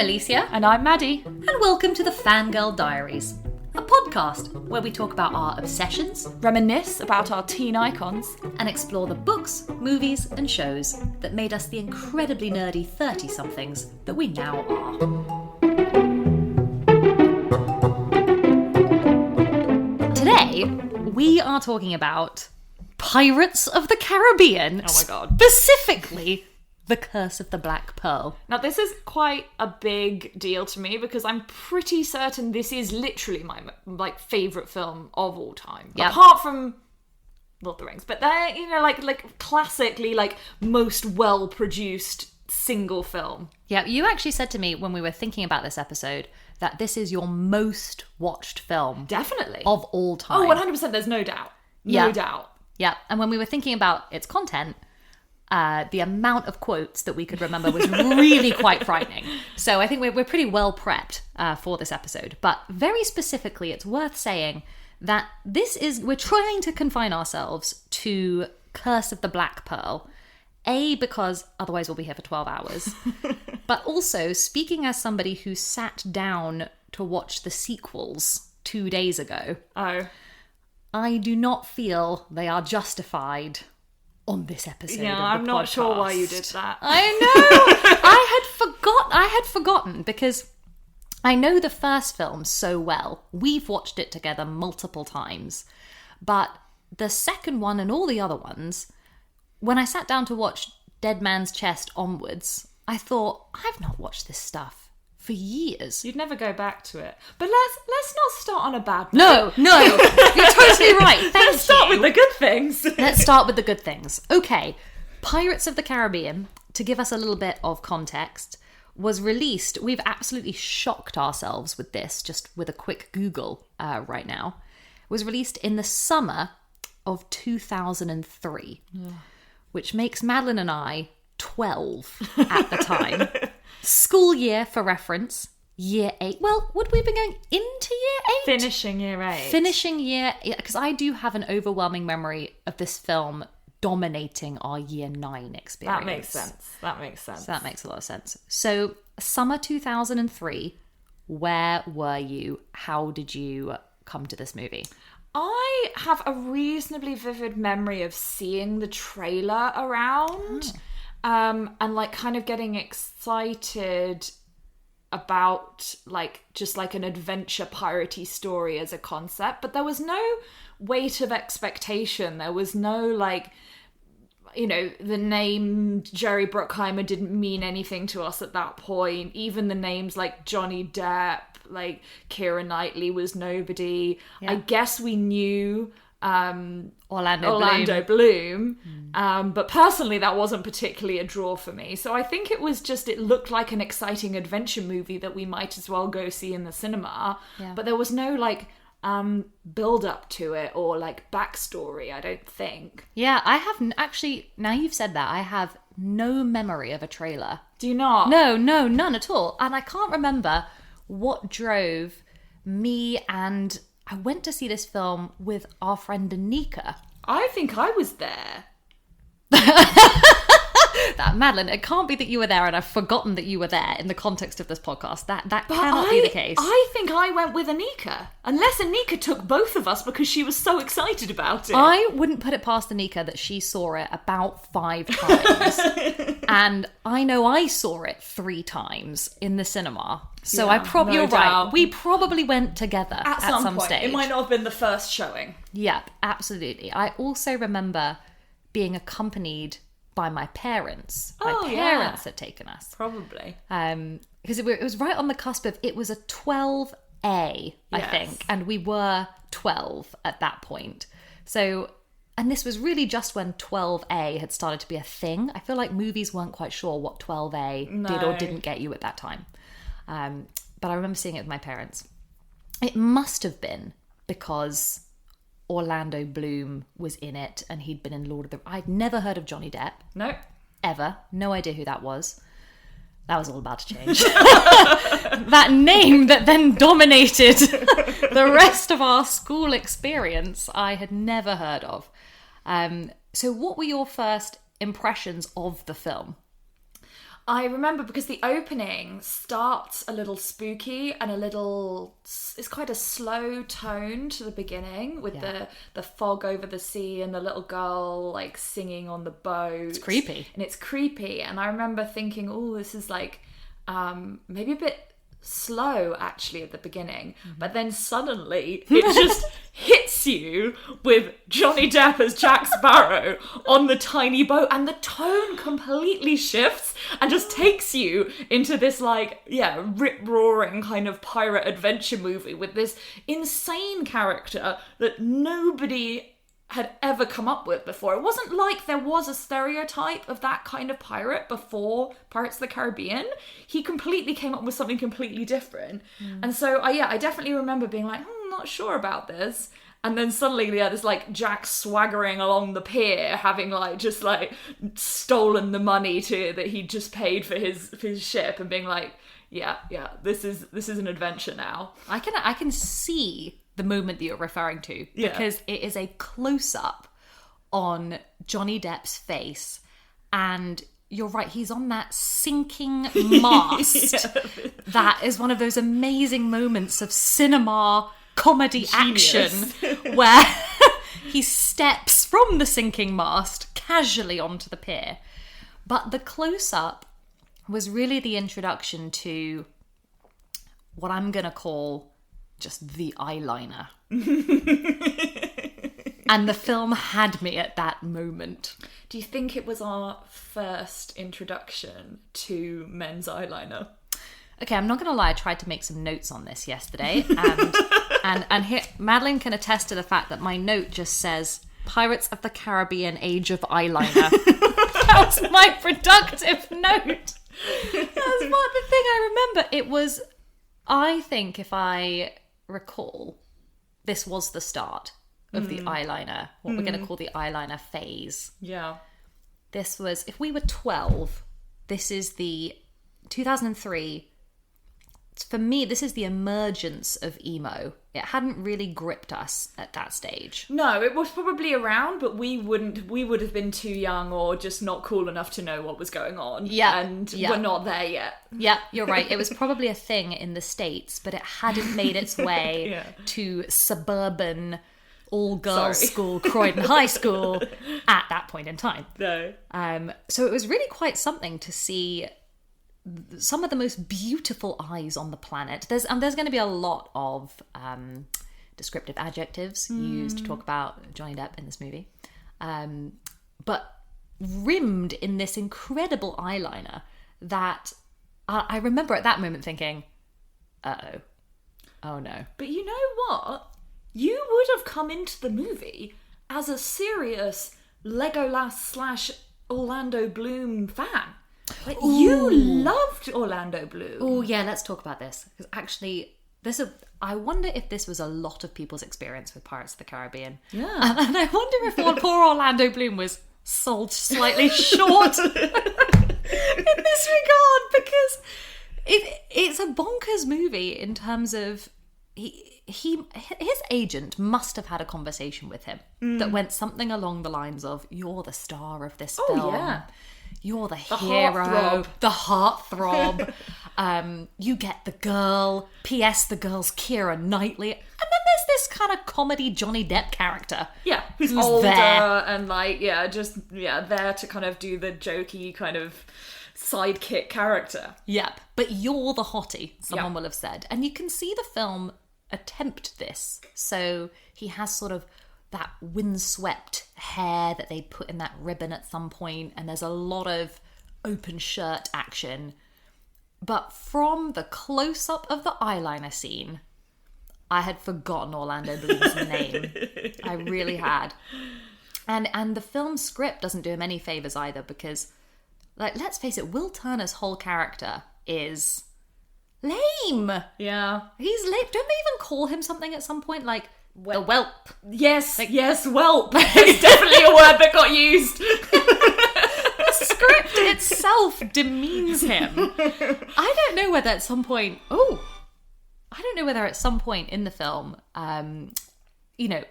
Alicia. And I'm Maddie. And welcome to the Fangirl Diaries, a podcast where we talk about our obsessions, Reminisce about our teen icons, and explore the books, movies, and shows that made us the incredibly nerdy 30-somethings that we now are. Today, we are talking about Pirates of the Caribbean. Oh my god. Specifically, The Curse of the Black Pearl. Now this is quite a big deal to me because I'm pretty certain this is literally my favourite film of all time. Yep. Apart from Lord of the Rings. But they're, like classically most well-produced single film. Yeah, you actually said to me when we were thinking about this episode that this is your most watched film. Definitely. Of all time. Oh, 100%, there's no doubt. No doubt. Yeah, and when we were thinking about its content, the amount of quotes that we could remember was really quite frightening. So I think we're pretty well prepped for this episode. But very specifically, it's worth saying that we're trying to confine ourselves to Curse of the Black Pearl. A, because otherwise we'll be here for 12 hours. But also, speaking as somebody who sat down to watch the sequels 2 days ago. Oh. I do not feel they are justified on this episode. Yeah, of the I'm not podcast. sure why you did that. I know. I had forgotten because I know the first film so well. We've watched it together multiple times. But the second one and all the other ones, when I sat down to watch Dead Man's Chest onwards, I thought, I've not watched this stuff for years. You'd never go back to it. But let's not start on a bad note. No, you're totally right. Thank you. Let's start with the good things. Let's start with the good things. Okay, Pirates of the Caribbean, to give us a little bit of context, was released. We've absolutely shocked ourselves with this, just with a quick Google right now. It was released in the summer of 2003, which makes Madeline and I 12 at the time. School year, for reference, year 8. Well, would we have been going into year 8? Finishing year 8. Finishing year, because I do have an overwhelming memory of this film dominating our year 9 experience. That makes sense. So that makes a lot of sense. So, summer 2003, where were you? How did you come to this movie? I have a reasonably vivid memory of seeing the trailer around. And kind of getting excited about just an adventure piratey story as a concept, but there was no weight of expectation. There was no the name Jerry Bruckheimer didn't mean anything to us at that point. Even the names like Johnny Depp, Keira Knightley was nobody. Yeah. I guess we knew Orlando Bloom. But personally that wasn't particularly a draw for me. So I think it looked like an exciting adventure movie that we might as well go see in the cinema. Yeah. But there was no build up to it or backstory, I don't think. Yeah, I have actually, now you've said that, I have no memory of a trailer. Do you not? No, none at all. And I can't remember what drove me, and I went to see this film with our friend Anika. I think I was there. That Madeline, it can't be that you were there and I've forgotten that you were there in the context of this podcast. That cannot be the case. I think I went with Anika. Unless Anika took both of us because she was so excited about it. I wouldn't put it past Anika that she saw it about 5 times. And I know I saw it 3 times in the cinema. So yeah, you're right. We probably went together at some point. stage. It might not have been the first showing. Yep, absolutely. I also remember being accompanied by my parents. My parents had taken us. Probably. Because it was right on the cusp of, it was a 12A, I think. And we were 12 at that point. So, and this was really just when 12A had started to be a thing. I feel like movies weren't quite sure what 12A did or didn't get you at that time. But I remember seeing it with my parents. It must have been because Orlando Bloom was in it and he'd been in Lord of the... I'd never heard of Johnny Depp. No. Ever. No idea who that was. That was all about to change. That name that then dominated the rest of our school experience, I had never heard of. So what were your first impressions of the film? I remember because the opening starts a little spooky and it's quite a slow tone to the beginning with the fog over the sea and the little girl like singing on the boat. It's creepy. And it's creepy. And I remember thinking, oh, this is like maybe a bit slow actually at the beginning, but then suddenly it just hits you with Johnny Depp as Jack Sparrow on the tiny boat, and the tone completely shifts and just takes you into this like rip-roaring kind of pirate adventure movie with this insane character that nobody had ever come up with before. It wasn't like there was a stereotype of that kind of pirate before Pirates of the Caribbean. He completely came up with something completely different. And so, I definitely remember being like, I'm not sure about this. And then suddenly, there's like Jack swaggering along the pier, having like just like stolen the money that he'd just paid for his ship, and being like, this is an adventure now. I can see the moment that you're referring to, because it is a close-up on Johnny Depp's face, and you're right, he's on that sinking mast. That is one of those amazing moments of cinema comedy Genius. action where he steps from the sinking mast casually onto the pier. But the close-up was really the introduction to what I'm going to call just the eyeliner. And the film had me at that moment. Do you think it was our first introduction to men's eyeliner? Okay, I'm not going to lie, I tried to make some notes on this yesterday, and here, Madeline can attest to the fact that my note just says, Pirates of the Caribbean Age of Eyeliner. That was my productive note. That's what the thing I remember. It was, I think if I recall, this was the start of the eyeliner, what we're going to call the eyeliner phase. Yeah. This was, if we were 12, this is the 2003. For me, this is the emergence of emo. It hadn't really gripped us at that stage. No, it was probably around, but we would have been too young or just not cool enough to know what was going on. Yeah. And we're not there yet. Yeah, you're right. It was probably a thing in the States, but it hadn't made its way to suburban all-girls school, Croydon High School, at that point in time. No. So it was really quite something to see some of the most beautiful eyes on the planet. There's going to be a lot of descriptive adjectives used to talk about Johnny Depp in this movie, but rimmed in this incredible eyeliner that I remember at that moment thinking, oh no. But you know what? You would have come into the movie as a serious Legolas / Orlando Bloom fan. Like, you loved Orlando Bloom. Oh yeah, let's talk about this. Because actually, I wonder if this was a lot of people's experience with Pirates of the Caribbean. Yeah. And I wonder if poor Orlando Bloom was sold slightly short in this regard, because it's a bonkers movie in terms of his agent must have had a conversation with him that went something along the lines of, "You're the star of this film. Yeah. You're the hero, the heartthrob. You get the girl. P.S. The girl's Keira Knightley." And then there's this kind of comedy Johnny Depp character. Yeah, who's older there. And there to kind of do the jokey kind of sidekick character. Yep. But you're the hottie, someone will have said. And you can see the film attempt this. So he has sort of that windswept hair that they put in that ribbon at some point, and there's a lot of open shirt action. But from the close-up of the eyeliner scene, I had forgotten Orlando Bloom's name. I really had. And the film script doesn't do him any favours either, because, like, let's face it, Will Turner's whole character is lame. Yeah. He's lame. Don't they even call him something at some point, like the whelp? Yes, whelp. It's definitely a word that got used. The script itself demeans him. I don't know whether at some point in the film,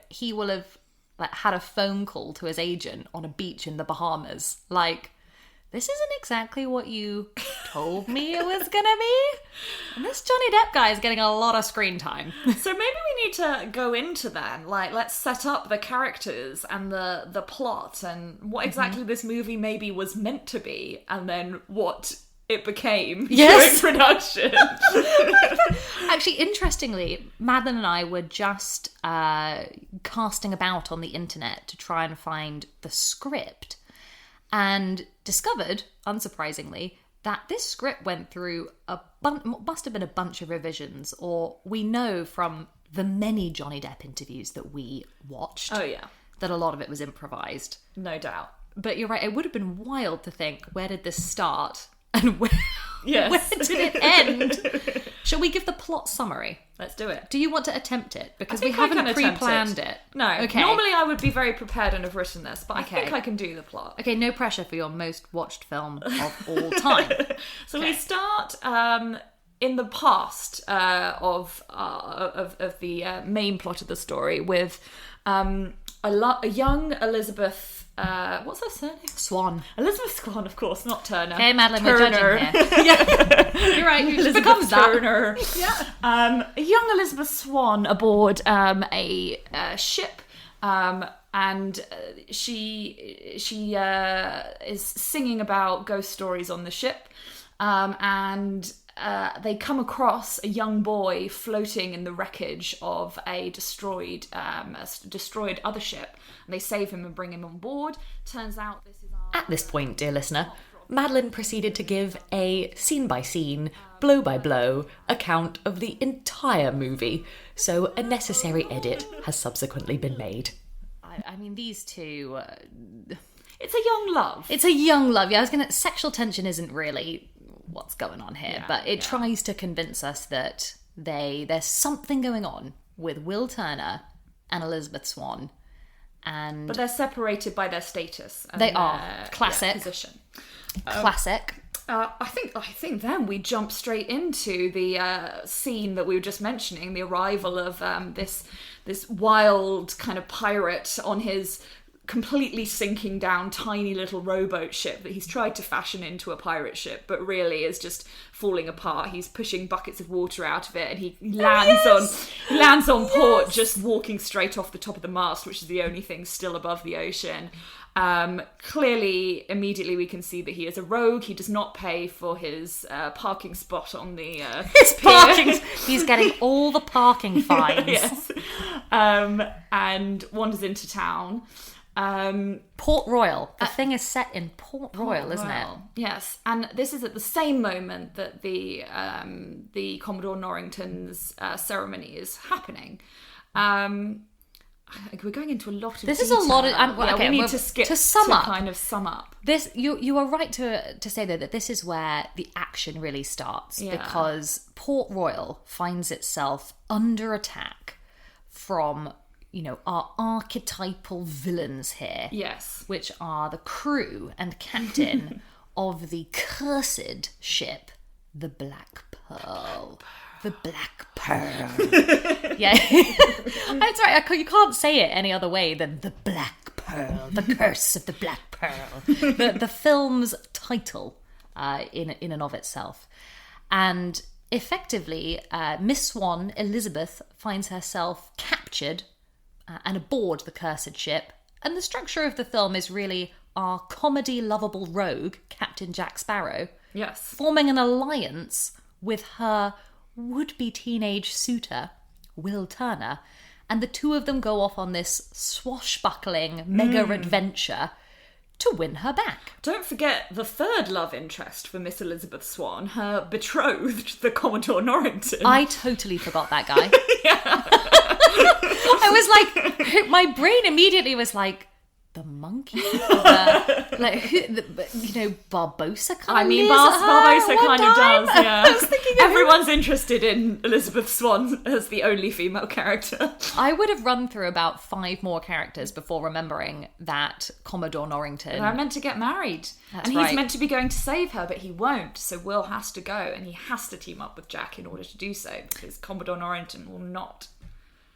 he will have had a phone call to his agent on a beach in the Bahamas, like, this isn't exactly what you told me it was gonna be. And this Johnny Depp guy is getting a lot of screen time. So maybe we need to go into then, like, let's set up the characters and the plot and what exactly this movie maybe was meant to be, and then what it became during production. Actually, interestingly, Madeline and I were just casting about on the internet to try and find the script, and discovered, unsurprisingly, that this script went through must have been a bunch of revisions, or we know from the many Johnny Depp interviews that we watched that a lot of it was improvised. No doubt. But you're right, it would have been wild to think, where did this start and where did it end? Shall we give the plot summary? Let's do it. Do you want to attempt it? Because we haven't pre-planned it. No. Okay. Normally I would be very prepared and have written this, but I think I can do the plot. Okay, no pressure for your most watched film of all time. So we start in the past of the main plot of the story with a young Elizabeth. What's her surname? Swan. Elizabeth Swan, of course, not Turner. Okay, Madeline, we're judging here. Yeah, you're right. It becomes Turner. Yeah. A young Elizabeth Swan aboard a ship, and she is singing about ghost stories on the ship, and they come across a young boy floating in the wreckage of a destroyed other ship, and they save him and bring him on board. Turns out this is At this point, dear listener, Madeline proceeded to give a scene-by-scene, blow-by-blow account of the entire movie, so a necessary edit has subsequently been made. I mean, these two... It's a young love. It's a young love. Yeah, sexual tension isn't really what's going on here, but it tries to convince us that there's something going on with Will Turner and Elizabeth Swan, but they're separated by their status. And they are classic position. Classic. I think then we jump straight into the scene that we were just mentioning, the arrival of this wild kind of pirate on his completely sinking down tiny little rowboat ship that he's tried to fashion into a pirate ship, but really is just falling apart. He's pushing buckets of water out of it, and he lands on port, just walking straight off the top of the mast, which is the only thing still above the ocean. Clearly, immediately we can see that he is a rogue. He does not pay for his parking spot on the pier. He's getting all the parking fines. Yes. And wanders into town. Port Royal. The thing is set in Port Royal, isn't it? Yes, and this is at the same moment that the Commodore Norrington's ceremony is happening. We're going into a lot of. This detail. is a lot of. We need to skip to sum up. Kind of sum up. This you are right to say though that this is where the action really starts, because Port Royal finds itself under attack from our archetypal villains here. Yes. Which are the crew and captain of the cursed ship, the Black Pearl. The Black Pearl. Yeah. That's right. You can't say it any other way than the Black Pearl. The Curse of the Black Pearl. The film's title in and of itself. And effectively, Miss Swan, Elizabeth, finds herself captured and aboard the cursed ship. And the structure of the film is really our comedy lovable rogue, Captain Jack Sparrow, forming an alliance with her would-be teenage suitor, Will Turner, and the two of them go off on this swashbuckling mega adventure to win her back. Don't forget the third love interest for Miss Elizabeth Swan, her betrothed, the Commodore Norrington. I totally forgot that guy. I was like, my brain immediately was like, the monkey? Barbosa kind of Barbosa kind of does, yeah. I was thinking everyone's interested in Elizabeth Swan as the only female character. I would have run through about 5 more characters before remembering that Commodore Norrington. They're meant to get married. He's meant to be going to save her, but he won't. So Will has to go, and he has to team up with Jack in order to do so, because Commodore Norrington will not.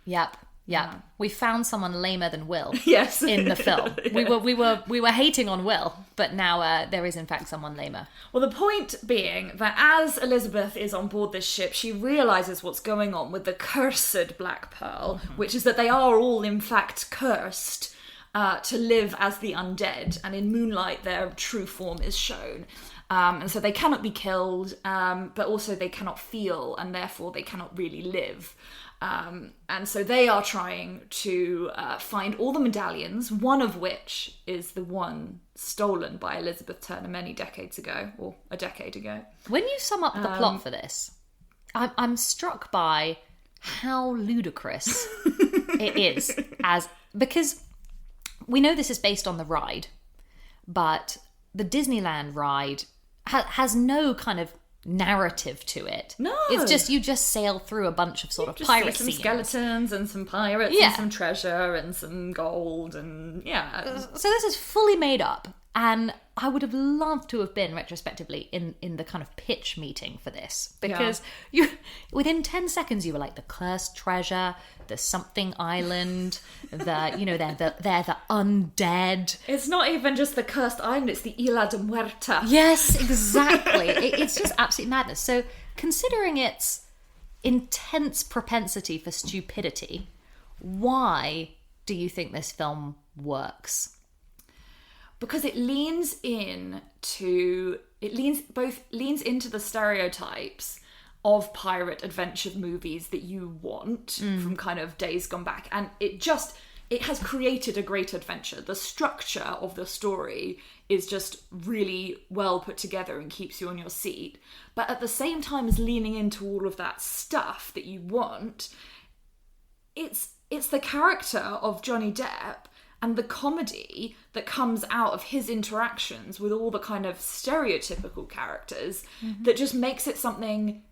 Yep. Yeah. We found someone lamer than Will. Yes. In the film. We were hating on Will, but now there is in fact someone lamer. Well, the point being that as Elizabeth is on board this ship, she realises what's going on with the cursed Black Pearl, which is that they are all in fact cursed to live as the undead, and in Moonlight their true form is shown. And so they cannot be killed, but also they cannot feel, and therefore they cannot really live. And so they are trying to find all the medallions, one of which is the one stolen by Elizabeth Turner many decades ago, or a decade ago. When you sum up the plot for this, I'm struck by how ludicrous it is, because we know this is based on the ride, but the Disneyland ride has no kind of narrative to it. No. It's just, you just sail through a bunch of sort of pirate some scenes. Skeletons and some pirates and some treasure and some gold and So this is fully made up, and I would have loved to have been retrospectively in the kind of pitch meeting for this, because you within 10 seconds you were like, the cursed treasure, the something island, they're the undead. It's not even just the cursed island, it's the Isla de Muerta. Yes, exactly. It's just absolute madness. So considering its intense propensity for stupidity, why do you think this film works? Because it leans into the stereotypes of pirate adventure movies that you want from kind of days gone back, and it has created a great adventure. The structure of the story is just really well put together and keeps you on your seat, but at the same time as leaning into all of that stuff that you want, it's the character of Johnny Depp and the comedy that comes out of his interactions with all the kind of stereotypical characters that just makes it something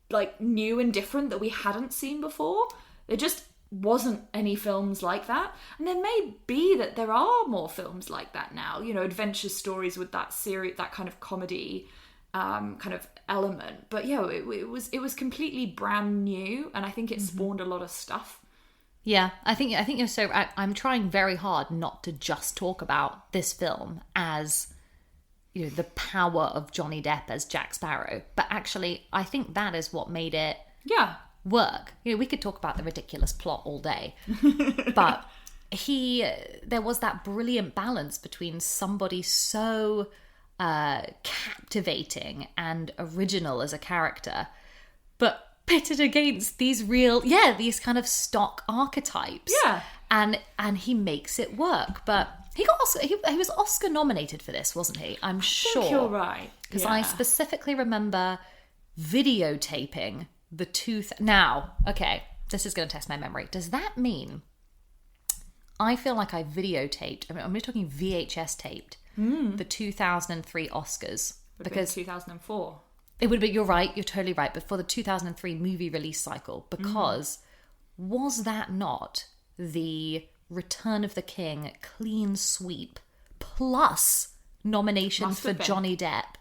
like new and different that we hadn't seen before. There just wasn't any films like that. And there may be that there are more films like that now, adventure stories with that that kind of comedy kind of element. But it was completely brand new, and I think it spawned a lot of stuff. Yeah, I think you're so right. I'm trying very hard not to just talk about this film as, the power of Johnny Depp as Jack Sparrow, but actually I think that is what made it work. We could talk about the ridiculous plot all day, but there was that brilliant balance between somebody so captivating and original as a character, but pitted against these kind of stock archetypes. Yeah. And he makes it work. But he was Oscar nominated for this, wasn't he? I'm sure. I think you're right. Because I specifically remember videotaping the Now, okay, this is going to test my memory. Does that mean I feel like I videotaped, I'm talking VHS taped, the 2003 Oscars? Because 2004. It would be, you're right, you're totally right, but for the 2003 movie release cycle, because was that not the Return of the King clean sweep plus nominations for Johnny Depp?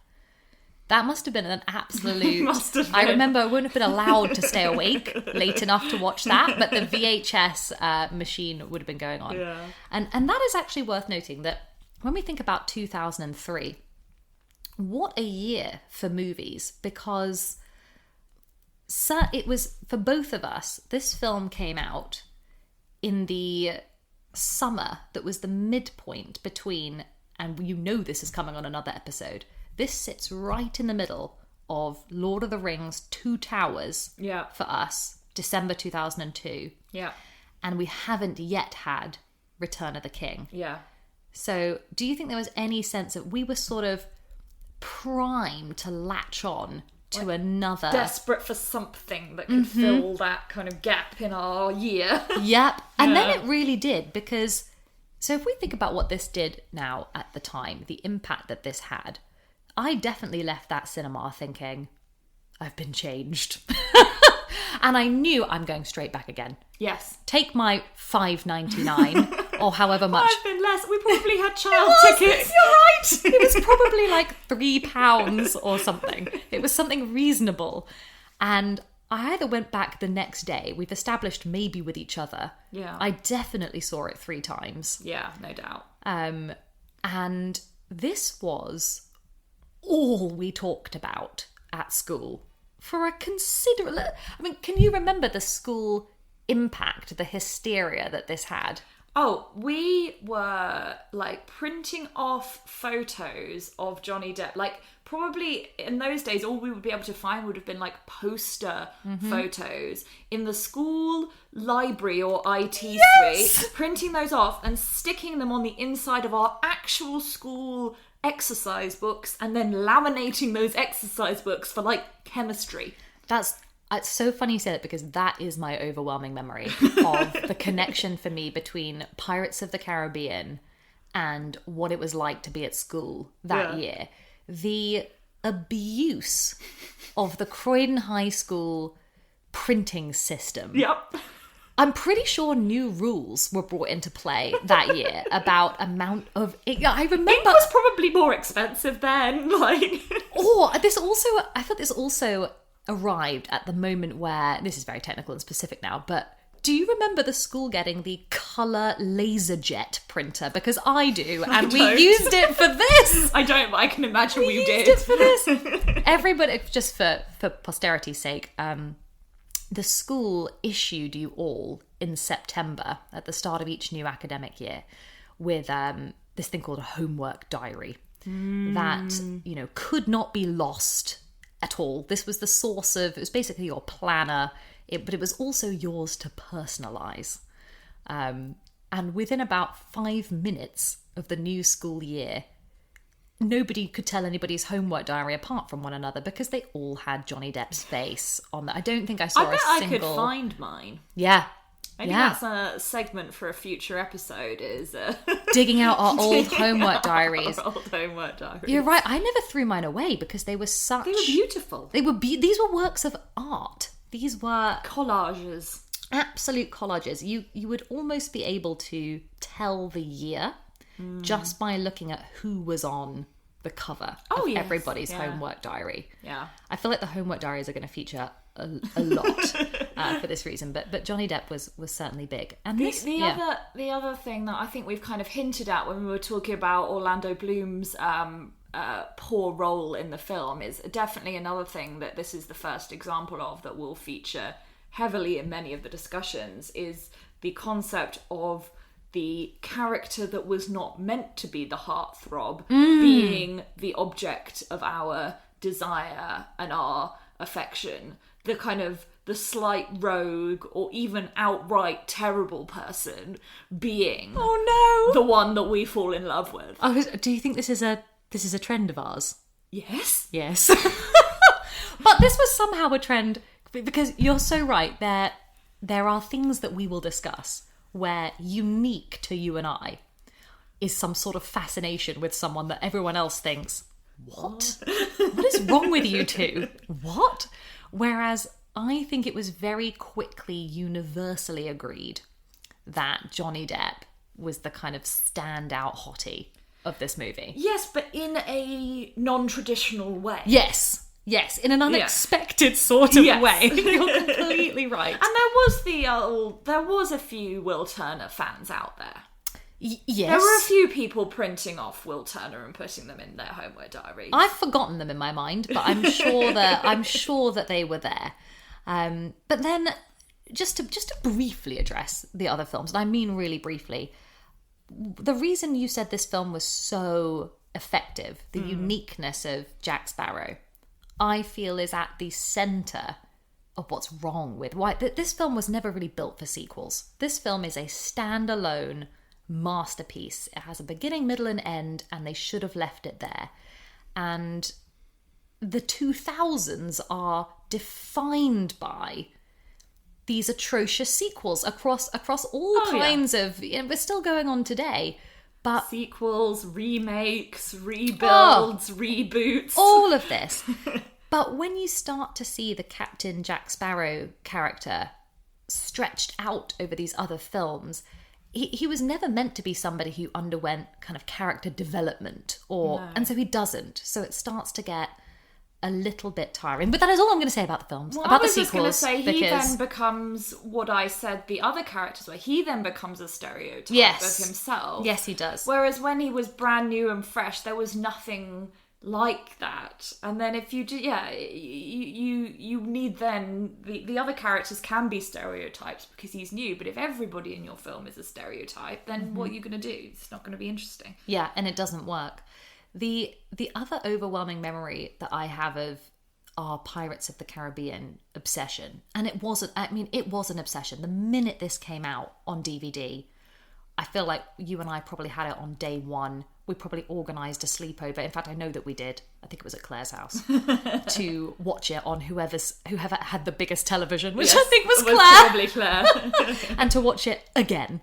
That must have been an absolute... Must have been. I remember I wouldn't have been allowed to stay awake late enough to watch that, but the VHS machine would have been going on. Yeah. And that is actually worth noting, that when we think about 2003... what a year for movies, because it was, for both of us, this film came out in the summer that was the midpoint between, and this is coming on another episode, this sits right in the middle of Lord of the Rings, Two Towers for us, December 2002. Yeah. And we haven't yet had Return of the King. Yeah. So do you think there was any sense that we were sort of primed to latch on to another, desperate for something that could fill that kind of gap in our year? Yep. And then it really did, because so if we think about what this did now at the time, the impact that this had, I definitely left that cinema thinking, I've been changed. And I knew I'm going straight back again. Yes. Take my $5.99 or however much. I've been less. We probably had child tickets. You're right. It was probably like £3 or something. It was something reasonable. And I either went back the next day, we've established maybe with each other. Yeah. I definitely saw it 3 times. Yeah, no doubt. And this was all we talked about at school for a considerable... I mean, can you remember the school impact, the hysteria that this had? Oh, we were like printing off photos of Johnny Depp. Like, probably in those days, all we would be able to find would have been like poster photos in the school library or IT suite, printing those off and sticking them on the inside of our actual school exercise books and then laminating those exercise books for like chemistry. It's so funny you said it, because that is my overwhelming memory of the connection for me between Pirates of the Caribbean and what it was like to be at school that year. The abuse of the Croydon High School printing system. Yep. I'm pretty sure new rules were brought into play that year about amount of... I remember... It was probably more expensive then. Like, I thought this also arrived at the moment where, this is very technical and specific now, but do you remember the school getting the colour laserjet printer? Because I do, and we used it for this. I don't, but I can imagine we did. Used it for this. Everybody, just for posterity's sake, the school issued you all in September at the start of each new academic year with this thing called a homework diary that, could not be lost at all. This was the source of, it was basically your planner, but it was also yours to personalise. And within about 5 minutes of the new school year, nobody could tell anybody's homework diary apart from one another because they all had Johnny Depp's face on there. I don't think I saw I bet a single... I could find mine. Yeah. Maybe that's a segment for a future episode, is digging out our old homework diaries. Our old homework diaries. You're right. I never threw mine away because they were such... They were beautiful. These were works of art. These were... collages. Absolute collages. You would almost be able to tell the year just by looking at who was on the cover of everybody's homework diary. Yeah. I feel like the homework diaries are going to feature a lot for this reason, but Johnny Depp was certainly big. And the other thing that I think we've kind of hinted at when we were talking about Orlando Bloom's poor role in the film is definitely another thing that this is the first example of that will feature heavily in many of the discussions, is the concept of the character that was not meant to be the heartthrob being the object of our desire and our affection. The kind of the slight rogue or even outright terrible person being the one that we fall in love with. Do you think this is a trend of ours? Yes. Yes. But this was somehow a trend, because you're so right. There are things that we will discuss where unique to you and I is some sort of fascination with someone that everyone else thinks, what? What is wrong with you two? What? Whereas I think it was very quickly universally agreed that Johnny Depp was the kind of standout hottie of this movie. There but in a non-traditional way. Yes, in an unexpected sort of way. You're completely right. And there was a few Will Turner fans out there. Yes. There were a few people printing off Will Turner and putting them in their homework diaries. I've forgotten them in my mind, but I'm sure that they were there. But then, just to briefly address the other films, and I mean really briefly, the reason you said this film was so effective, the uniqueness of Jack Sparrow, I feel is at the centre of what's wrong with why this film was never really built for sequels. This film is a standalone masterpiece. It has a beginning, middle, and end, and they should have left it there. And the 2000s are defined by these atrocious sequels across all kinds of... we're still going on today, but... sequels, remakes, rebuilds, reboots. All of this. But when you start to see the Captain Jack Sparrow character stretched out over these other films, he was never meant to be somebody who underwent kind of character development, and so he doesn't. So it starts to get a little bit tiring. But that is all I'm going to say about the films. Well, about I was the just going to sequels. say, he then becomes what I said the other characters were. He then becomes a stereotype Yes. of himself. Yes, he does. Whereas when he was brand new and fresh, there was nothing like that. And then if you do, you need then the other characters can be stereotypes because he's new. But if everybody in your film is a stereotype, then what are you going to do? It's not going to be interesting. Yeah, and it doesn't work. The other overwhelming memory that I have of our Pirates of the Caribbean obsession, and it was an obsession. The minute this came out on DVD, I feel like you and I probably had it on day one. We probably organised a sleepover. In fact, I know that we did. I think it was at Claire's house to watch it on whoever had the biggest television, which I think was Claire. Probably Claire. And to watch it again.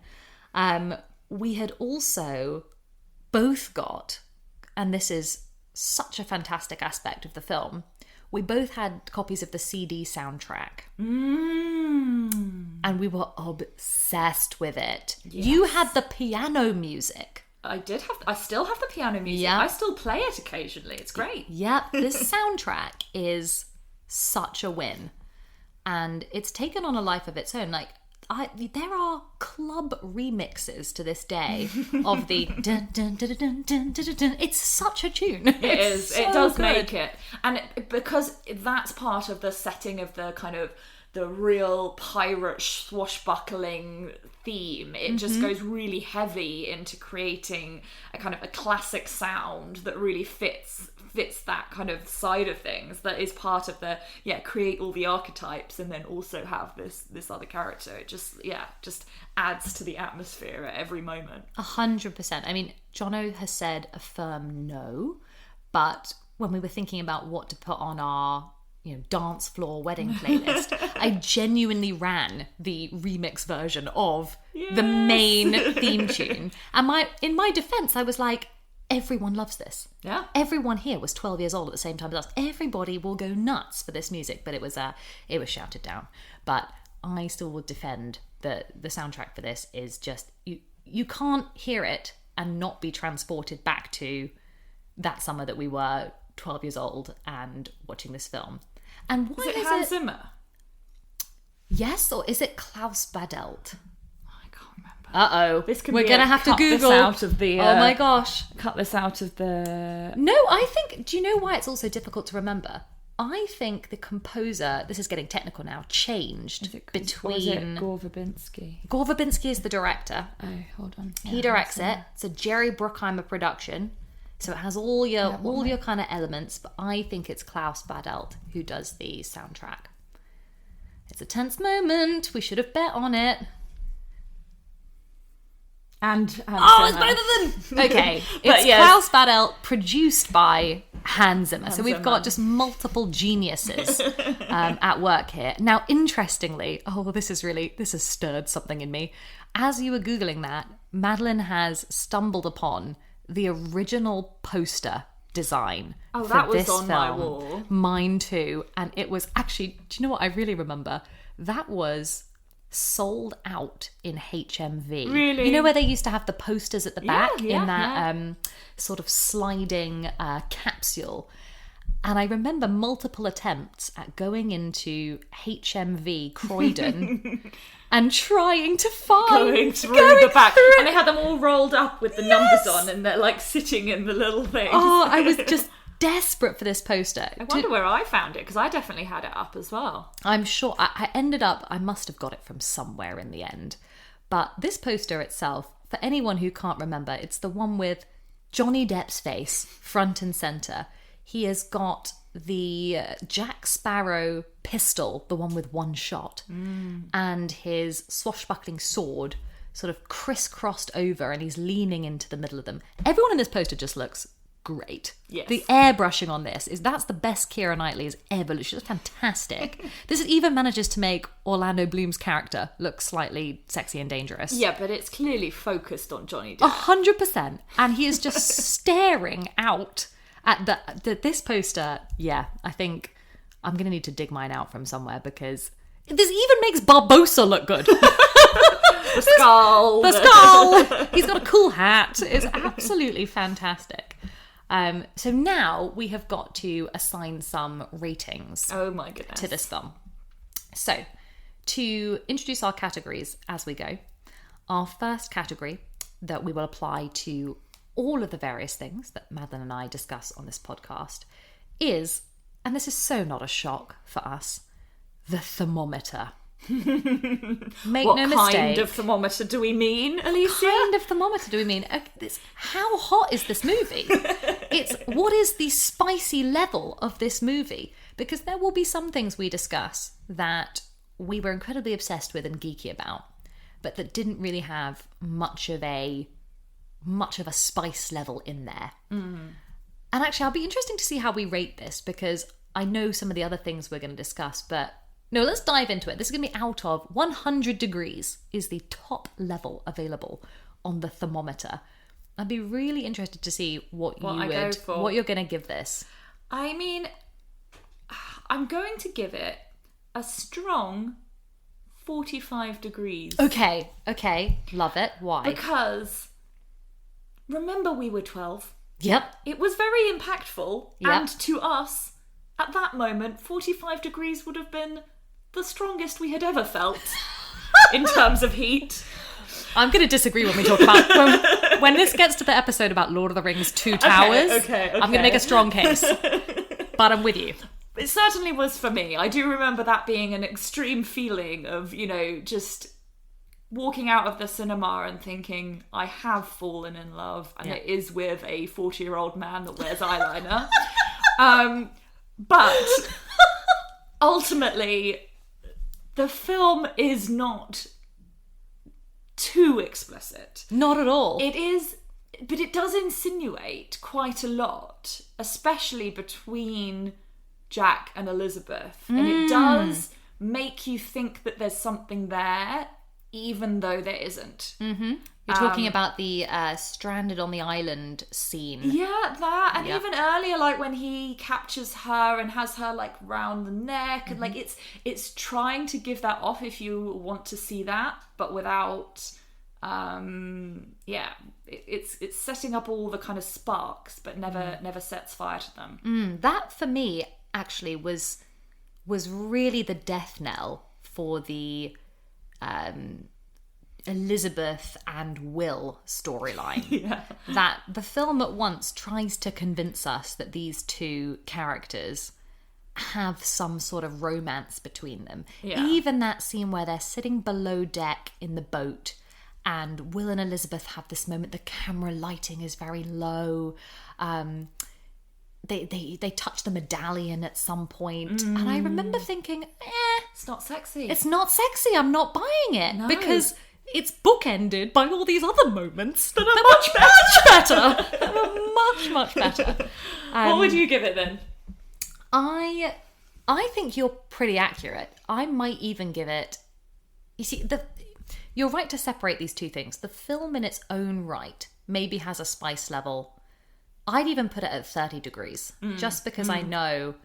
We had also both got, and this is such a fantastic aspect of the film, we both had copies of the CD soundtrack. And we were obsessed with it. Yes. You had the piano music. I still have the piano music. Yep. I still play it occasionally. It's great. Yep. This soundtrack is such a win. And it's taken on a life of its own. Like, there are club remixes to this day of the dun, dun, dun, dun, dun, dun, dun. It's such a tune. It is. So it does good. make it. And because that's part of the setting of the kind of the real pirate swashbuckling theme, it just goes really heavy into creating a kind of a classic sound that really fits that kind of side of things, that is part of the create all the archetypes and then also have this other character. It just adds to the atmosphere at every moment. 100%. I mean, Jono has said a firm no, but when we were thinking about what to put on our dance floor wedding playlist, I genuinely ran the remix version of the main theme tune. And in my defense, I was like, everyone loves this. Yeah. Everyone here was 12 years old at the same time as us. Everybody will go nuts for this music, but it was shouted down. But I still would defend that the soundtrack for this is just, you can't hear it and not be transported back to that summer that we were 12 years old and watching this film. And why is it Hans Zimmer? Yes, or is it Klaus Badelt? I can't remember. Uh-oh. We're going to have to Google. This out of the, oh my gosh. Cut this out of the... No, I think... Do you know why it's also difficult to remember? I think the composer, this is getting technical now, changed between... Or is it Gore Verbinski? Gore Verbinski is the director. Oh, hold on. Yeah, he directs it. It's a Jerry Bruckheimer production. So it has all your kind of elements, but I think it's Klaus Badelt who does the soundtrack. It's a tense moment. We should have bet on it. And it's both of them. Okay, it's Klaus Badelt, produced by Hans Zimmer. So we've got just multiple geniuses at work here. Now, interestingly, this has stirred something in me. As you were Googling that, Madeline has stumbled upon the original poster design for that was this on film. my wall. Mine too. And it was actually, do you know what I really remember? That was sold out in HMV. Really? You know where they used to have the posters at the back in that sort of sliding capsule? And I remember multiple attempts at going into HMV Croydon and trying to find... Going through the back. And they had them all rolled up with the numbers on, and they're like sitting in the little thing. Oh, I was just desperate for this poster. I wonder where I found it, because I definitely had it up as well. I'm sure. I must have got it from somewhere in the end. But this poster itself, for anyone who can't remember, it's the one with Johnny Depp's face front and centre. He has got the Jack Sparrow pistol, the one with one shot, and his swashbuckling sword sort of crisscrossed over, and he's leaning into the middle of them. Everyone in this poster just looks great. Yes. The airbrushing on that's the best Keira Knightley has ever looked. She's fantastic. This even manages to make Orlando Bloom's character look slightly sexy and dangerous. Yeah, but it's clearly focused on Johnny Depp. 100%. And he is just staring out at this poster. Yeah, I think I'm going to need to dig mine out from somewhere, because this even makes Barbossa look good. The skull. The skull. He's got a cool hat. It's absolutely fantastic. So now we have got to assign some ratings Oh my goodness. to this film. So, to introduce our categories as we go, our first category that we will apply to all of the various things that Madeline and I discuss on this podcast is, and this is so not a shock for us, the thermometer. Make What no kind mistake. of thermometer do we mean, Alicia? Kind of thermometer do we mean? How hot is this movie? It's what is the spicy level of this movie? Because there will be some things we discuss that we were incredibly obsessed with and geeky about, but that didn't really have much of a spice level in there. And actually, I'll be interesting to see how we rate this, because I know some of the other things we're going to discuss, but no, let's dive into it. This is going to be out of 100 degrees is the top level available on the thermometer. I'd be really interested to see what you're going to give this. I mean, I'm going to give it a strong 45 degrees. Okay, love it. Why? Because remember, we were 12. Yep. It was very impactful. Yep. And to us, at that moment, 45 degrees would have been the strongest we had ever felt in terms of heat. I'm going to disagree when we talk about... when this gets to the episode about Lord of the Rings 2 Towers, Okay. I'm going to make a strong case. But I'm with you. It certainly was for me. I do remember that being an extreme feeling of, just walking out of the cinema and thinking, I have fallen in love, and it is with a 40-year-old man that wears eyeliner. But ultimately, the film is not too explicit. Not at all. It is, but it does insinuate quite a lot, especially between Jack and Elizabeth. And it does make you think that there's something there, even though there isn't. Mm-hmm. You're talking about the stranded on the island scene. Yeah, that. And even earlier, like when he captures her and has her like round the neck. And like it's trying to give that off if you want to see that, but without... it's setting up all the kind of sparks, but never sets fire to them. That for me actually was really the death knell for the Elizabeth and Will storyline. Yeah. That the film at once tries to convince us that these two characters have some sort of romance between them. Yeah. Even that scene where they're sitting below deck in the boat and Will and Elizabeth have this moment, the camera lighting is very low. They touch the medallion at some point. And I remember thinking, It's not sexy. it's not sexy, I'm not buying it. Because it's bookended by all these other moments that are much better. That were much better. What would you give it then? I think you're pretty accurate. I might even give it... You see, you're right to separate these two things. The film in its own right maybe has a spice level. I'd even put it at 30 degrees, just because I know...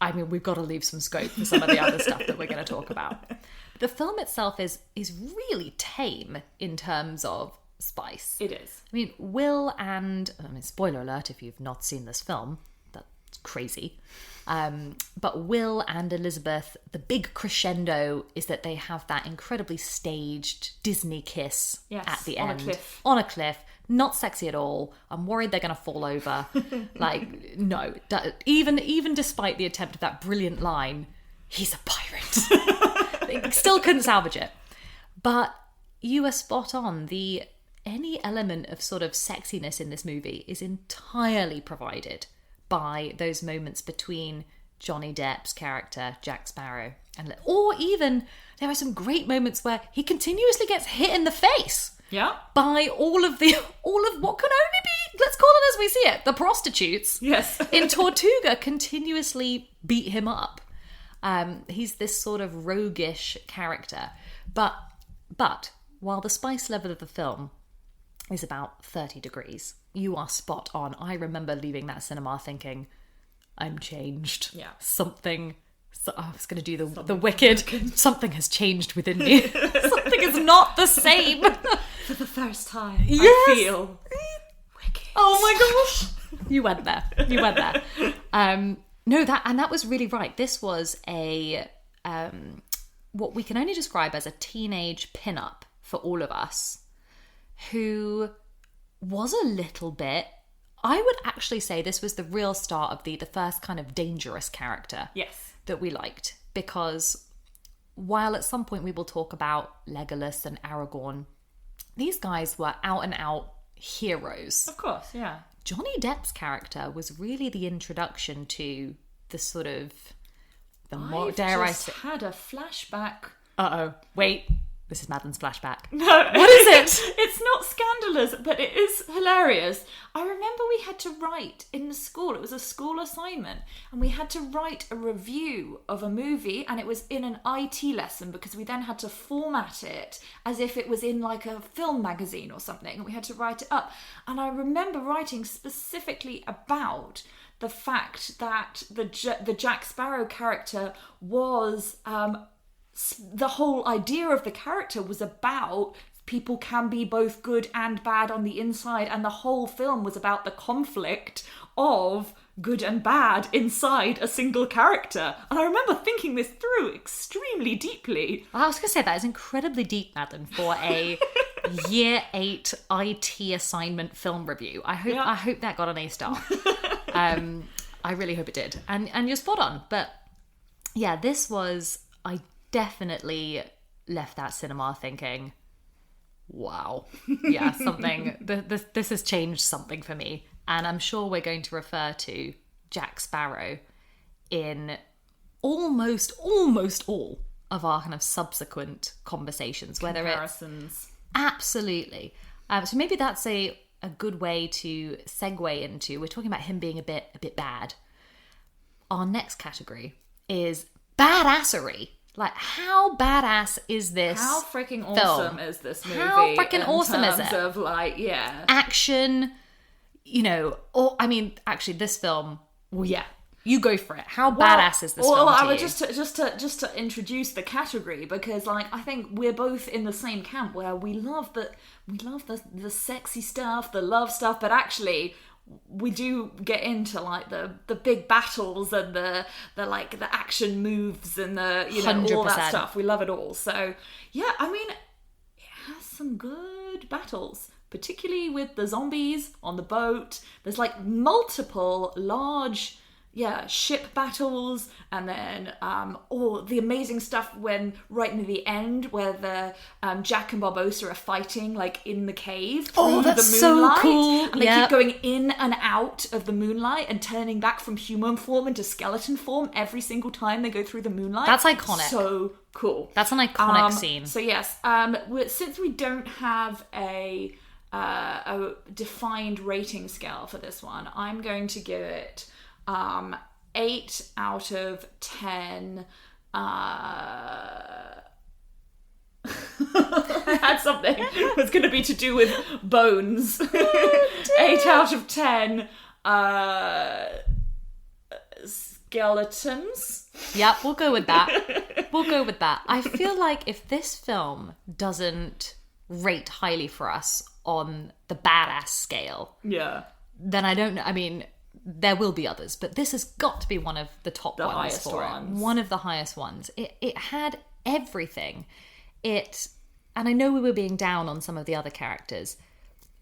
I mean, we've got to leave some scope for some of the other stuff that we're going to talk about. The film itself is really tame in terms of spice. It is. I mean, Will and... spoiler alert if you've not seen this film. That's crazy. But Will and Elizabeth, the big crescendo is that they have that incredibly staged Disney kiss at the end. On a cliff. Not sexy at all. I'm worried they're going to fall over. No. Even despite the attempt of that brilliant line, he's a pirate. They still couldn't salvage it. But you are spot on. Any element of sort of sexiness in this movie is entirely provided by those moments between Johnny Depp's character, Jack Sparrow, or even there are some great moments where he continuously gets hit in the face. Yeah. By all of what can only be, let's call it as we see it, the prostitutes. Yes. In Tortuga continuously beat him up. He's this sort of roguish character. But while the spice level of the film is about 30 degrees, you are spot on. I remember leaving that cinema thinking, I'm changed. Yeah. I was going to do the wicked. Something has changed within me. Something is not the same. For the first time, Yes. I feel wicked. Oh my gosh. You went there. No, that was really right. This was a what we can only describe as a teenage pin-up for all of us, who was a little bit. I would actually say this was the real start of the first kind of dangerous character. Yes. That we liked, because while at some point we will talk about Legolas and Aragorn, these guys were out and out heroes. Of course, yeah. Johnny Depp's character was really the introduction to the sort of I've just had a flashback. Uh-oh. Wait. This is Madeline's flashback. No. What is it? It's not scandalous, but it is hilarious. I remember we had to write in the school, it was a school assignment, and we had to write a review of a movie, and it was in an IT lesson because we then had to format it as if it was in like a film magazine or something, and we had to write it up. And I remember writing specifically about the fact that the Jack Sparrow character was... the whole idea of the character was about people can be both good and bad on the inside, and the whole film was about the conflict of good and bad inside a single character. And I remember thinking this through extremely deeply. Well, I was going to say that is incredibly deep, Madeline, for a year 8 IT assignment film review. I hope that got an A star. I really hope it did. And you're spot on. But yeah, this was... I definitely left that cinema thinking, wow, yeah, something, this has changed something for me. And I'm sure we're going to refer to Jack Sparrow in almost all of our kind of subsequent conversations, whether comparisons. Absolutely. So maybe that's a good way to segue into, we're talking about him being a bit bad. Our next category is badassery. Like, how badass is this? How freaking awesome is this movie? How freaking awesome is it? In terms of, like, yeah. Action, or, I mean, actually, this film, well, yeah, you go for it. How badass is this film to I would you? just to introduce the category, because, like, I think we're both in the same camp where we love the sexy stuff, the love stuff, but actually... we do get into like the big battles and the like the action moves and the 100%. All that stuff. We love it all. So yeah, I mean, it has some good battles, particularly with the zombies on the boat. There's like multiple large ship battles, and then the amazing stuff when right near the end where the Jack and Barbossa are fighting like in the cave through the moonlight, so cool. And they keep going in and out of the moonlight and turning back from human form into skeleton form every single time they go through the moonlight. That's iconic. So cool. That's an iconic scene. So yes, since we don't have a defined rating scale for this one, I'm going to give it 8 out of 10. I had something that was going to be to do with bones. 8 out of 10 skeletons. Yep, we'll go with that. I feel like if this film doesn't rate highly for us on the badass scale, then I don't know. I mean, there will be others, but this has got to be one of the top ones for it. One of the highest ones. It had everything. And I know we were being down on some of the other characters,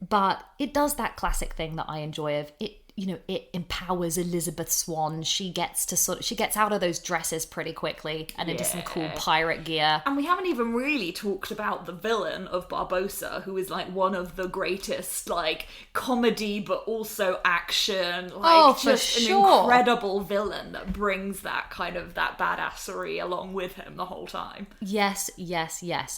but it does that classic thing that I enjoy of it. It empowers Elizabeth Swann. She gets out of those dresses pretty quickly and into some cool pirate gear. And we haven't even really talked about the villain of Barbossa, who is like one of the greatest, like, comedy but also action. Like, just an incredible villain that brings that kind of that badassery along with him the whole time. Yes.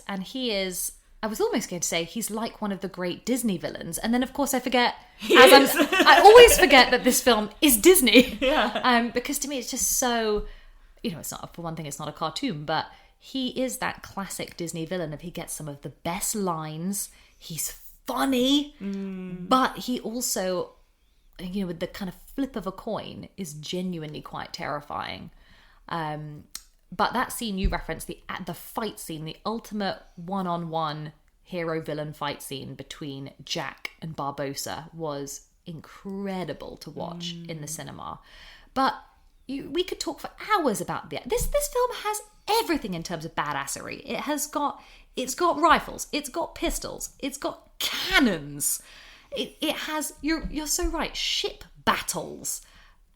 And he is... I was almost going to say he's like one of the great Disney villains, and then of course I forget. I always forget that this film is Disney. Yeah. Because to me it's just so, it's not, for one thing, it's not a cartoon, but he is that classic Disney villain. He gets some of the best lines. He's funny, but he also, with the kind of flip of a coin, is genuinely quite terrifying. But that scene you referenced, the fight scene, the ultimate one-on-one hero-villain fight scene between Jack and Barbossa was incredible to watch in the cinema. But we could talk for hours about that. This film has everything in terms of badassery. It's got rifles, it's got pistols, it's got cannons. It has, you're so right, ship battles.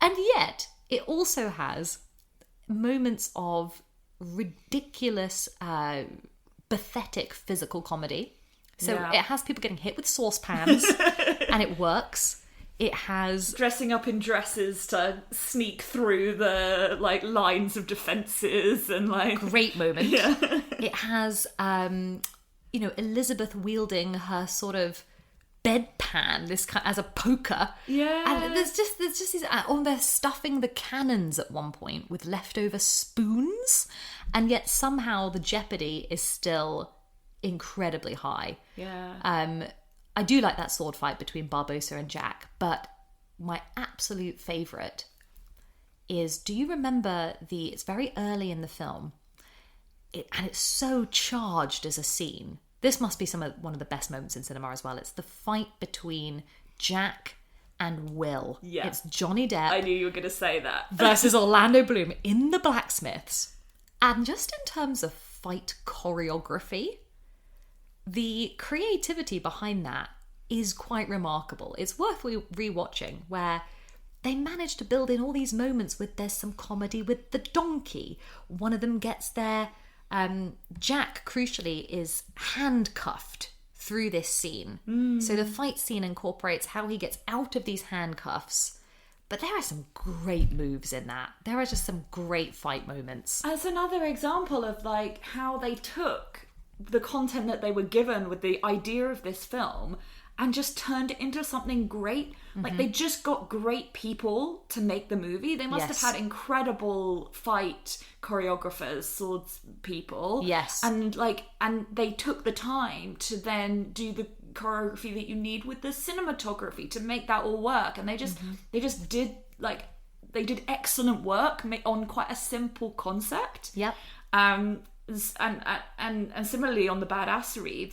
And yet it also has moments of ridiculous, pathetic physical comedy. So it has people getting hit with saucepans and it works. It has dressing up in dresses to sneak through the like lines of defenses and like great moment. Yeah. It has Elizabeth wielding her sort of bedpan as a poker. Yeah. And there's just these they're stuffing the cannons at one point with leftover spoons, and yet somehow the jeopardy is still incredibly high. Yeah. I do like that sword fight between Barbossa and Jack, but my absolute favourite is, do you remember it's very early in the film, and it's so charged as a scene. This must be one of the best moments in cinema as well. It's the fight between Jack and Will. Yeah. It's Johnny Depp. I knew you were going to say that. versus Orlando Bloom in the Blacksmiths. And just in terms of fight choreography, the creativity behind that is quite remarkable. It's worth rewatching, where they manage to build in all these moments with there's some comedy with the donkey. One of them gets their Jack, crucially, is handcuffed through this scene. So the fight scene incorporates how he gets out of these handcuffs. But there are some great moves in that. There are just some great fight moments. As another example of like how they took the content that they were given with the idea of this film and just turned it into something great. Like they just got great people to make the movie. They must have had incredible fight choreographers, swords people. Yes. And they took the time to then do the choreography that you need with the cinematography to make that all work. And they just did they did excellent work on quite a simple concept. Yep. And similarly on the badassery,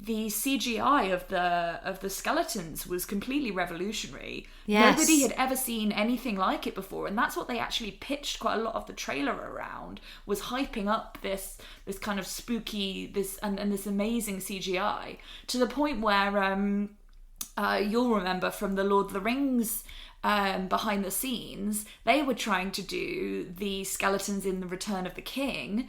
the CGI of the skeletons was completely revolutionary. Yes. Nobody had ever seen anything like it before, and that's what they actually pitched quite a lot of the trailer around, was hyping up this kind of spooky and this amazing CGI, to the point where you'll remember from the Lord of the Rings behind the scenes, they were trying to do the skeletons in the Return of the King,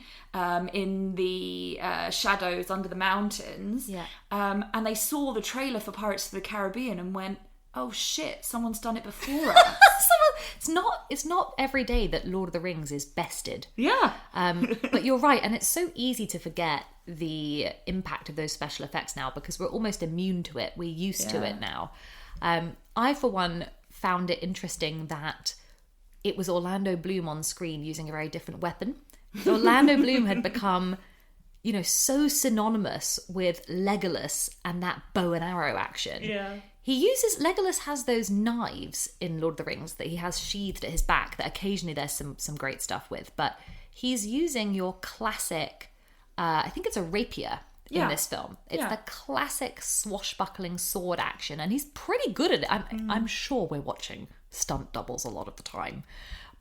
in the shadows under the mountains, and they saw the trailer for Pirates of the Caribbean and went, oh shit, someone's done it before us. It's not every day that Lord of the Rings is bested. Yeah. But you're right, and it's so easy to forget the impact of those special effects now, because we're almost immune to it. We're used to it now. I, for one, found it interesting that it was Orlando Bloom on screen using a very different weapon. Orlando Bloom had become, so synonymous with Legolas and that bow and arrow action. Yeah. Legolas has those knives in Lord of the Rings that he has sheathed at his back that occasionally there's some great stuff with, but he's using your classic, I think it's a rapier in this film. It's the classic swashbuckling sword action, and he's pretty good at it. I'm sure we're watching stunt doubles a lot of the time,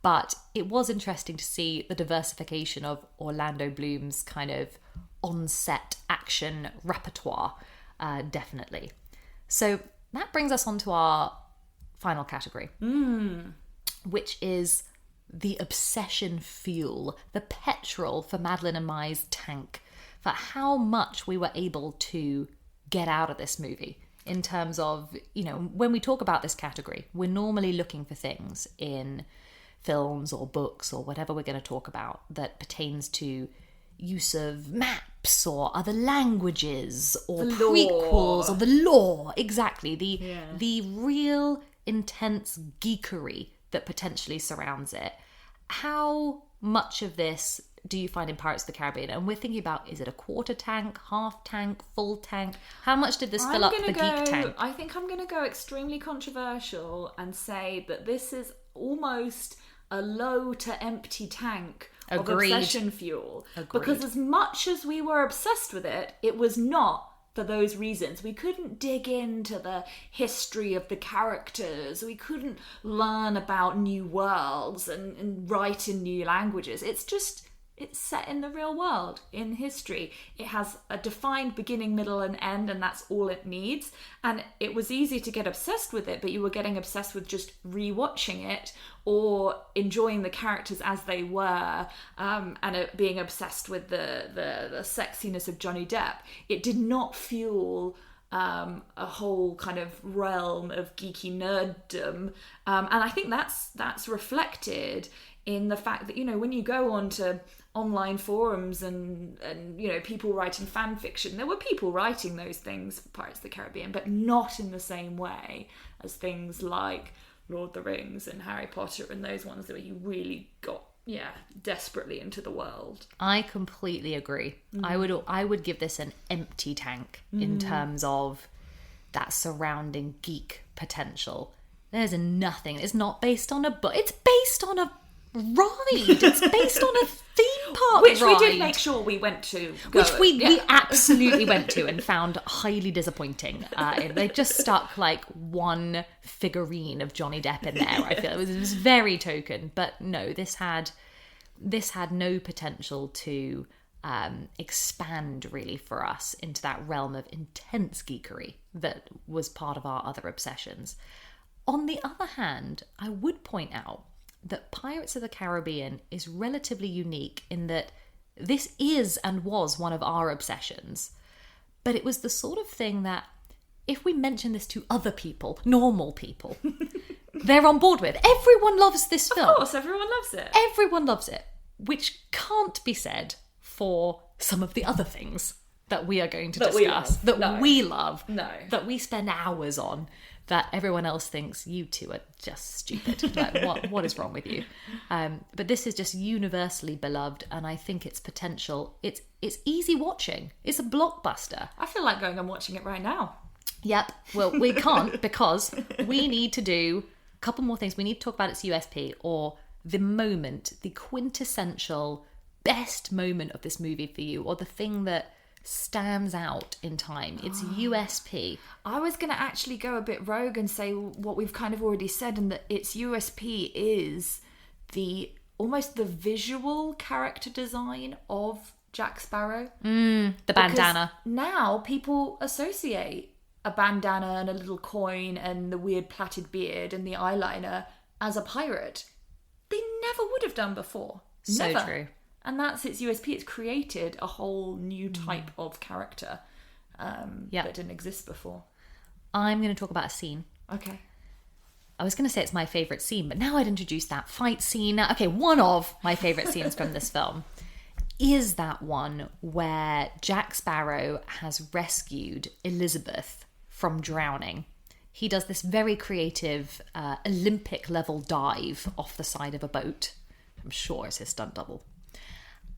but it was interesting to see the diversification of Orlando Bloom's kind of on-set action repertoire, definitely. So that brings us on to our final category, which is the obsession fuel, the petrol for Madeline and Mai's tank, for how much we were able to get out of this movie in terms of, when we talk about this category, we're normally looking for things in films or books or whatever we're going to talk about that pertains to use of maps or other languages or the prequels lore. Or the lore. Exactly. The real intense geekery that potentially surrounds it. How much of this do you find in Pirates of the Caribbean? And we're thinking about, is it a quarter tank, half tank, full tank? How much did this fill up the geek tank? I think I'm going to go extremely controversial and say that this is almost a low to empty tank of obsession fuel. Agreed. Because as much as we were obsessed with it, it was not the for those reasons. We couldn't dig into the history of the characters. We couldn't learn about new worlds and write in new languages. It's set in the real world, in history. It has a defined beginning, middle, and end, and that's all it needs. And it was easy to get obsessed with it, but you were getting obsessed with just rewatching it or enjoying the characters as they were, and being obsessed with the sexiness of Johnny Depp. It did not fuel a whole kind of realm of geeky nerddom. And I think that's reflected in the fact that, when you go on to online forums and people writing fan fiction, there were people writing those things for Pirates of the Caribbean, but not in the same way as things like Lord of the Rings and Harry Potter and those ones that you really got desperately into the world. I completely agree. I would give this an empty tank in terms of that surrounding geek potential. There's nothing. It's not based on a book. It's based on a ride. It's based on a theme park which ride. We did make sure we went to. Which we absolutely went to and found highly disappointing. They just stuck like one figurine of Johnny Depp in there. I feel it was very token, but no, this had no potential to expand really for us into that realm of intense geekery that was part of our other obsessions. On the other hand, I would point out that Pirates of the Caribbean is relatively unique in that this is and was one of our obsessions, but it was the sort of thing that if we mention this to other people, normal people, they're on board with. Everyone loves this film. Of course, everyone loves it. Everyone loves it, which can't be said for some of the other things that we are going to discuss, we love, that we spend hours on, that everyone else thinks you two are just stupid. Like, what is wrong with you? But this is just universally beloved, and I think its potential, it's easy watching. It's a blockbuster. I feel like going and watching it right now. Yep. Well, we can't because we need to do a couple more things. We need to talk about its USP, or the moment, the quintessential best moment of this movie for you, or the thing that stands out in time. It's USP. I was going to actually go a bit rogue and say what we've kind of already said, and that its USP is almost the visual character design of Jack Sparrow. The bandana. Because now people associate a bandana and a little coin and the weird plaited beard and the eyeliner as a pirate. They never would have done before. So Never. True. And that's its USP. It's created a whole new type of character that didn't exist before. I'm going to talk about a scene. Okay. I was going to say it's my favourite scene, but now I'd introduce that fight scene. Okay, one of my favourite scenes from this film is that one where Jack Sparrow has rescued Elizabeth from drowning. He does this very creative Olympic-level dive off the side of a boat. I'm sure it's his stunt double.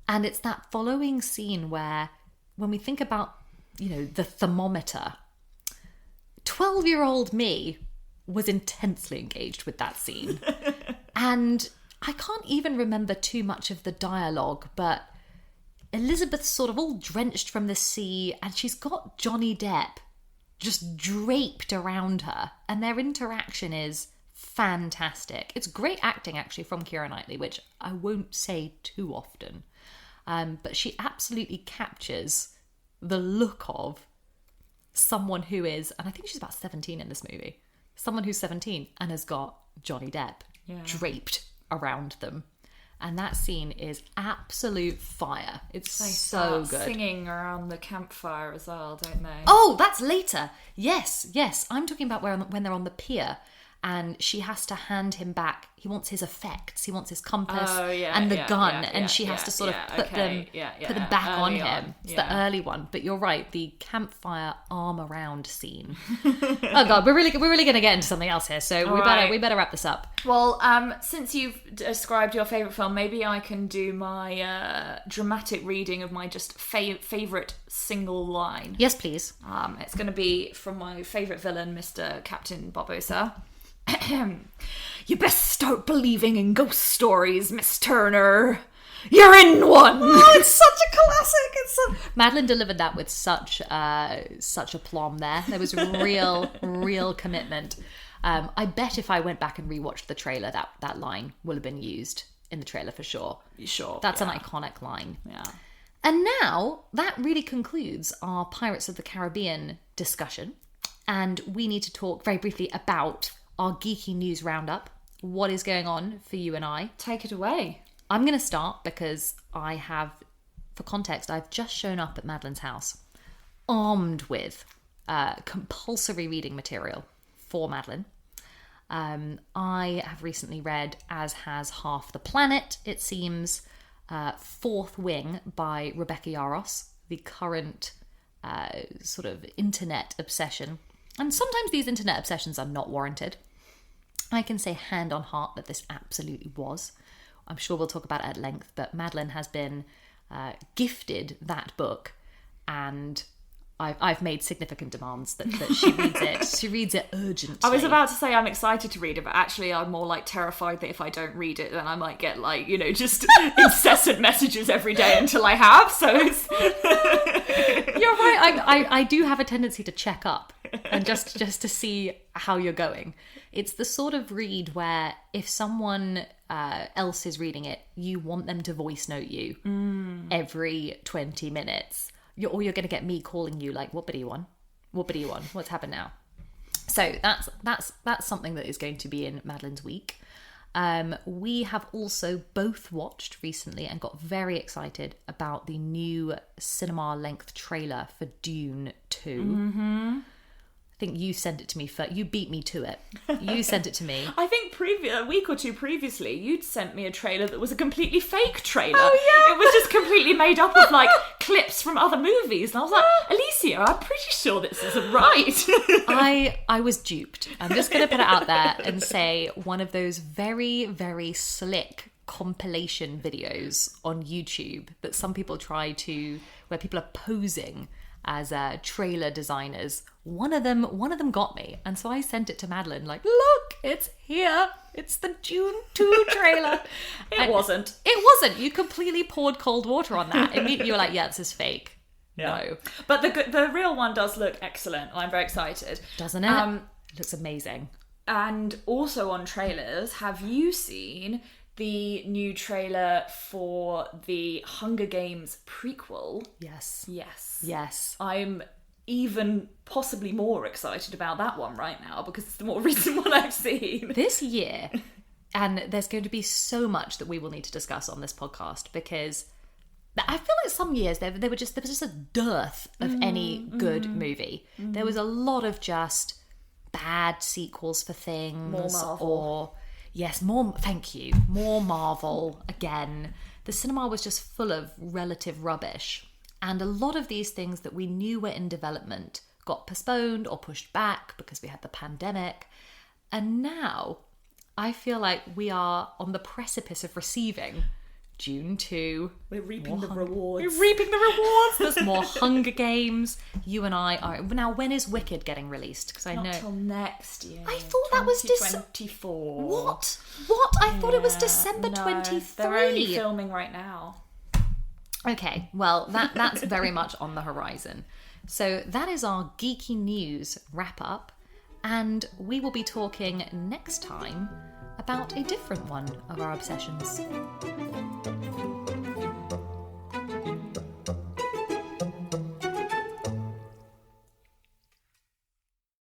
And it's that following scene where, when we think about, the thermometer, 12-year-old me was intensely engaged with that scene. And I can't even remember too much of the dialogue, but Elizabeth's sort of all drenched from the sea, and she's got Johnny Depp just draped around her, and their interaction is fantastic. It's great acting, actually, from Keira Knightley, which I won't say too often. But she absolutely captures the look of someone who is, and I think she's about 17 in this movie, someone who's 17 and has got Johnny Depp draped around them. And that scene is absolute fire. It's so good. Singing around the campfire as well, don't they? Oh, that's later. Yes. I'm talking about when they're on the pier and she has to hand him back. He wants his effects. He wants his compass and the gun, and she has to sort of put them back on him. It's the early one, but you're right. The campfire arm around scene. Oh God, we're really going to get into something else here. So we better wrap this up. Well, since you've described your favourite film, maybe I can do my dramatic reading of my just favourite single line. Yes, please. It's going to be from my favourite villain, Mr. Captain Barbossa. You best start believing in ghost stories, Miss Turner. You're in one! Oh, it's such a classic. Madeline delivered that with such aplomb there. There was real commitment. I bet if I went back and rewatched the trailer, that line will have been used in the trailer for sure. Sure. That's an iconic line. Yeah. And now that really concludes our Pirates of the Caribbean discussion. And we need to talk very briefly about our geeky news roundup. What is going on for you and I? Take it away. I'm going to start because I have, for context, I've just shown up at Madeline's house armed with compulsory reading material for Madeline. I have recently read, as has half the planet, it seems, Fourth Wing by Rebecca Yarros, the current sort of internet obsession. And sometimes these internet obsessions are not warranted. I can say hand on heart that this absolutely was. I'm sure we'll talk about it at length, but Madeline has been gifted that book, and I've made significant demands that she reads it. She reads it urgently. I was about to say I'm excited to read it, but actually I'm more like terrified that if I don't read it, then I might get like, just incessant messages every day until I have. So it's... You're right. I do have a tendency to check up and just to see how you're going. It's the sort of read where if someone else is reading it, you want them to voice note you every 20 minutes. You're going to get me calling you like, what bit are you on? What bit are you on? What's happened now? So that's something that is going to be in Madeline's week. We have also both watched recently and got very excited about the new cinema length trailer for Dune 2. Mm-hmm. I think you sent it to me first. You beat me to it. You sent it to me. I think a week or two previously, you'd sent me a trailer that was a completely fake trailer. Oh, yeah. It was just completely made up of, like, clips from other movies. And I was like, Alicia, I'm pretty sure this isn't right. I was duped. I'm just going to put it out there and say one of those very, very slick compilation videos on YouTube that some people where people are posing as trailer designers. One of them got me, and so I sent it to Madeline like, look, it's here, it's the Dune 2 trailer. It wasn't. You completely poured cold water on that. Immediately you were like, yeah, this is fake. Yeah. No, but the real one does look excellent. I'm very excited, doesn't it? It looks amazing. And also on trailers, have you seen the new trailer for the Hunger Games prequel? Yes. I'm even possibly more excited about that one right now because it's the more recent one I've seen. This year, and there's going to be so much that we will need to discuss on this podcast because I feel like some years there was just a dearth of any good movie. There was a lot of just bad sequels for things. More Marvel. More Marvel again. The cinema was just full of relative rubbish. And a lot of these things that we knew were in development got postponed or pushed back because we had the pandemic. And now I feel like we are on the precipice of receiving Dune 2. We're reaping the rewards. There's more Hunger Games. You and I are... Now, when is Wicked getting released? Because I know... Not till next year. I thought that was 2024. What? I thought it was December 23. They're only filming right now. Okay, well, that's very much on the horizon. So that is our geeky news wrap up, and we will be talking next time about a different one of our obsessions.